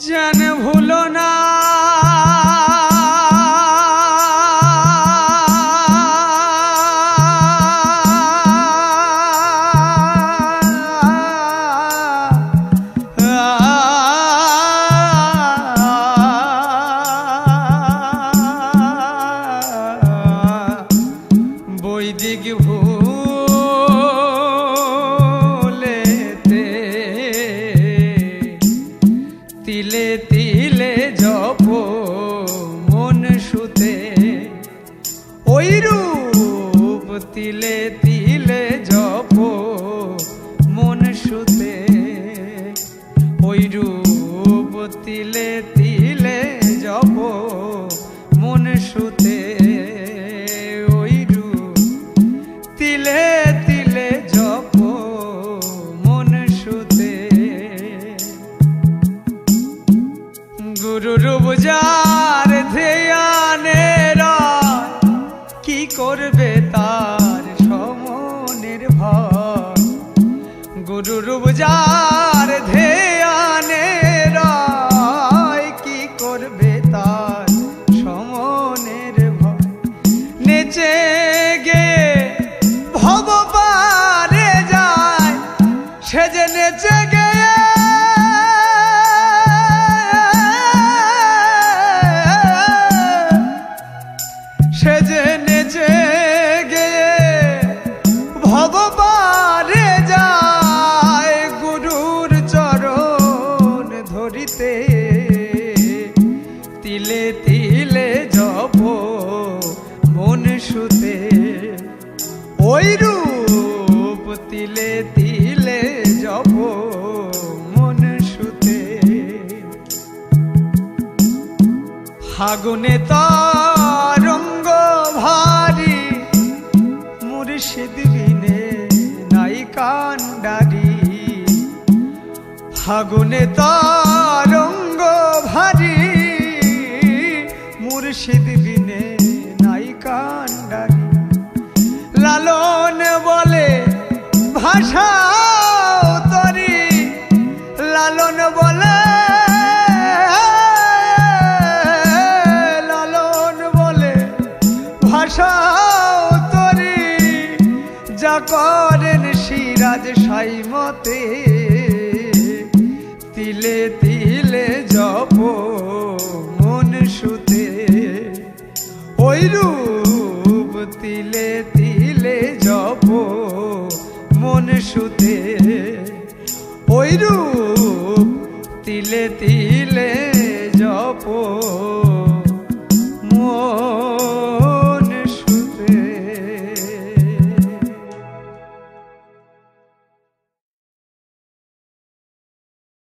যেন ভুলো না বৈদিক ভুলেতে তিলে তিলে জপ মন সুতে ওই রূপ তিলে তিলে জপ মন সুতে ওই রূপ তিলে তিলে জপ মন সুতে ওই রূপ তিলে তিলে জপ মন সুতে গুরুর বুঝার ধ্যানের কি করবে তার সমনির্ভর গুরুর বুঝার ধ্যানের কি করবে তার সমনির্ভর নেচে গে ভব পারে যায় সে যে নেচে গে সে যে নেচে গিয়ে ভববারে যায় গুরুর চরণ ধরিতে তিলে তিলে জপ মন সুতে ওই রূপ তিলে তিলে জপ মন সুতে ফাগুনে তরঙ্গ ভারী মুর্শিদ বিনে নাই কান্ডারি ফাগুনে তরঙ্গ ভারী মুর্শিদ বিনে নাই কান্ডারি লালন বলে ভাষা তরি লালন বলে তরি যা করেন সিরাজ সাইমতে তিলে তিলে জপ মন সুতে ওই রূপ তিলে তিলে জপ মন সুতে ওই রূপ